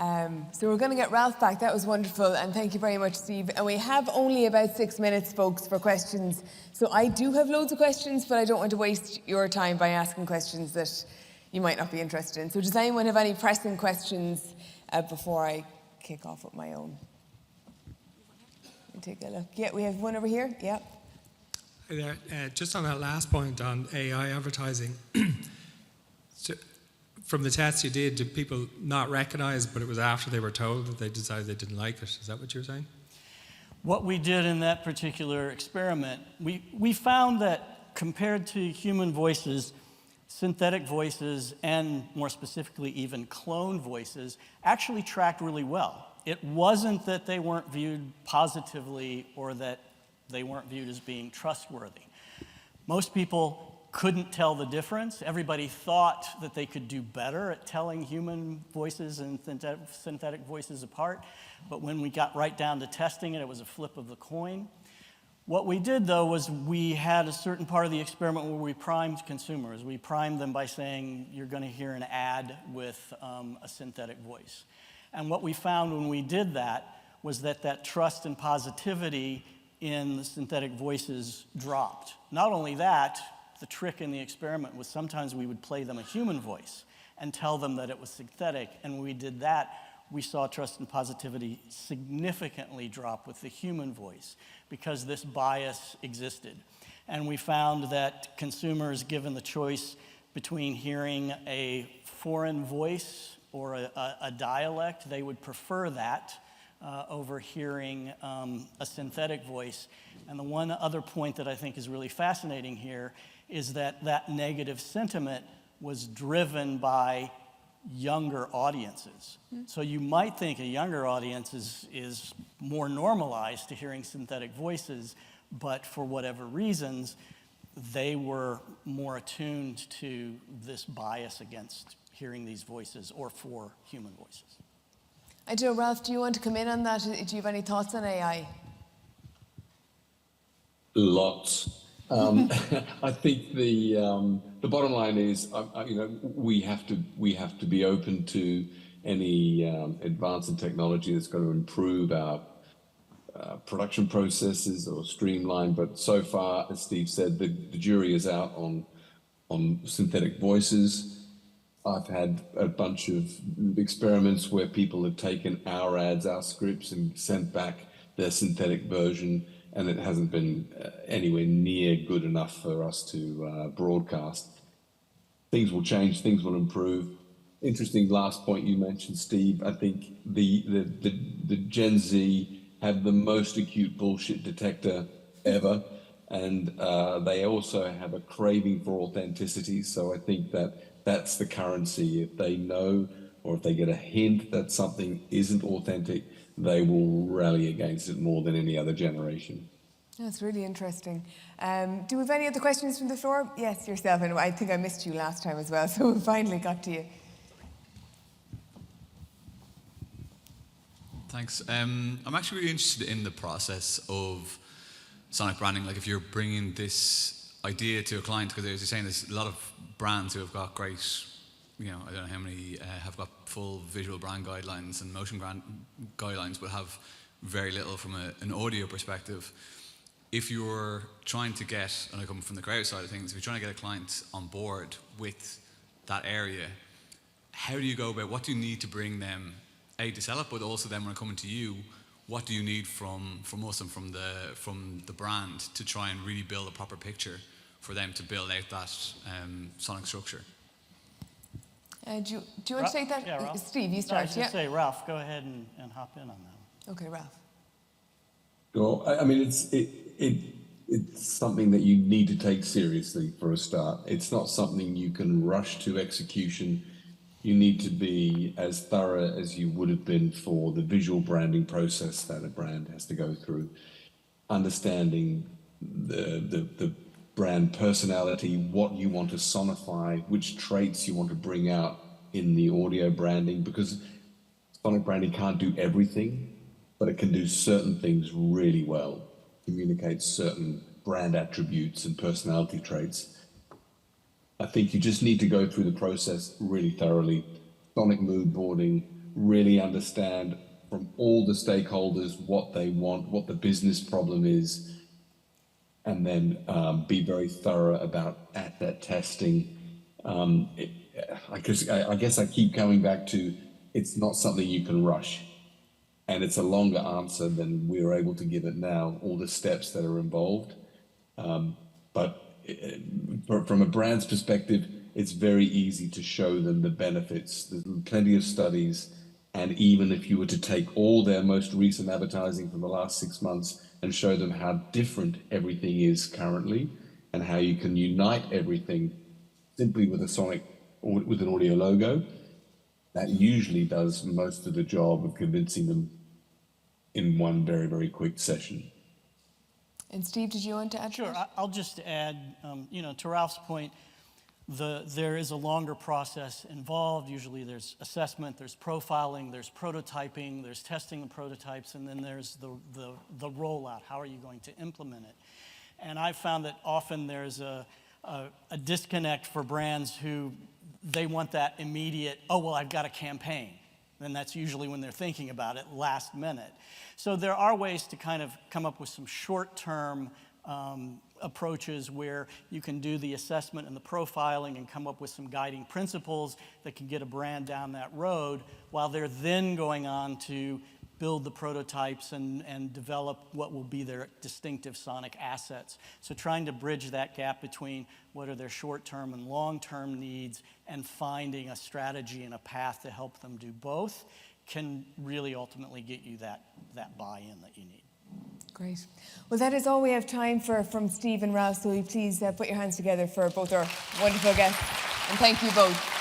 So we're going to get Ralph back. That was wonderful, and thank you very much, Steve. And we have only about 6 minutes, folks, for questions. So I do have loads of questions, but I don't want to waste your time by asking questions that you might not be interested in. So does anyone have any pressing questions before I kick off with my own? Let me take a look. Yeah, we have one over here. Yeah. Hi there. Just on that last point on AI advertising, so from the tests you did people not recognize, but it was after they were told that they decided they didn't like it? Is that what you're saying? What we did in that particular experiment, we found that compared to human voices, synthetic voices, and more specifically even clone voices, actually tracked really well. It wasn't that they weren't viewed positively or that they weren't viewed as being trustworthy. Most people couldn't tell the difference. Everybody thought that they could do better at telling human voices and synthetic voices apart, but when we got right down to testing it, it was a flip of the coin. What we did, though, was we had a certain part of the experiment where we primed consumers. We primed them by saying, you're going to hear an ad with a synthetic voice. And what we found when we did that was that trust and positivity in the synthetic voices dropped. Not only that, the trick in the experiment was sometimes we would play them a human voice and tell them that it was synthetic, and when we did that, we saw trust and positivity significantly drop with the human voice because this bias existed. And we found that consumers, given the choice between hearing a foreign voice or a dialect, they would prefer that over hearing a synthetic voice. And the one other point that I think is really fascinating here is that negative sentiment was driven by younger audiences. So you might think a younger audience is more normalized to hearing synthetic voices, but for whatever reasons, they were more attuned to this bias against hearing these voices or for human voices. I do, Ralph, do you want to come in on that? Do you have any thoughts on AI? Lots. I think the bottom line is, we have to be open to any advance in technology that's going to improve our production processes or streamline. But so far, as Steve said, the jury is out on synthetic voices. I've had a bunch of experiments where people have taken our ads, our scripts, and sent back their synthetic version, and it hasn't been anywhere near good enough for us to broadcast. Things will change, things will improve. Interesting last point you mentioned, Steve. I think the Gen Z have the most acute bullshit detector ever, and they also have a craving for authenticity. So I think that's the currency. If they know or if they get a hint that something isn't authentic, they will rally against it more than any other generation. That's really interesting. Do we have any other questions from the floor? Yes, yourself. And I think I missed you last time as well, so we finally got to you. Thanks. I'm actually really interested in the process of sonic branding. Like if you're bringing this idea to a client, because as you're saying, there's a lot of brands who have got great, I don't know how many have got full visual brand guidelines and motion brand guidelines, but have very little from an audio perspective. If you're trying to get, and I come from the crowd side of things, if you're trying to get a client on board with that area, how do you go about, what do you need to bring them, A, to sell it, but also then when coming to you, what do you need from us and from the brand to try and really build a proper picture for them to build out that sonic structure? Do you want to take that? Yeah, Ralph. Steve, you start. I was going to say, Ralph, go ahead and hop in on that. Okay, Ralph. Well, I mean, it's something that you need to take seriously for a start. It's not something you can rush to execution. You need to be as thorough as you would have been for the visual branding process that a brand has to go through. Understanding the brand personality, what you want to sonify, which traits you want to bring out in the audio branding, because sonic branding can't do everything, but it can do certain things really well, communicate certain brand attributes and personality traits. I think you just need to go through the process really thoroughly. Sonic mood boarding, really understand from all the stakeholders what they want, what the business problem is, and then be very thorough about that testing. I guess I keep coming back to, it's not something you can rush, and it's a longer answer than we're able to give it now, all the steps that are involved. But from a brand's perspective, it's very easy to show them the benefits. There's plenty of studies, and even if you were to take all their most recent advertising from the last 6 months and show them how different everything is currently and how you can unite everything simply with a sonic or with an audio logo, that usually does most of the job of convincing them in one very, very quick session. And Steve, did you want to add? Sure, I'll just add, to Ralph's point, there is a longer process involved. Usually there's assessment, there's profiling, there's prototyping, there's testing the prototypes, and then there's the rollout. How are you going to implement it? And I've found that often there's a disconnect for brands who they want that immediate, oh, well, I've got a campaign. And that's usually when they're thinking about it, last minute. So there are ways to kind of come up with some short-term approaches where you can do the assessment and the profiling and come up with some guiding principles that can get a brand down that road while they're then going on to build the prototypes and develop what will be their distinctive sonic assets. So trying to bridge that gap between what are their short-term and long-term needs and finding a strategy and a path to help them do both can really ultimately get you that buy-in that you need. Great. Well, that is all we have time for from Steve and Ralph, so will you please put your hands together for both our wonderful guests, and thank you both.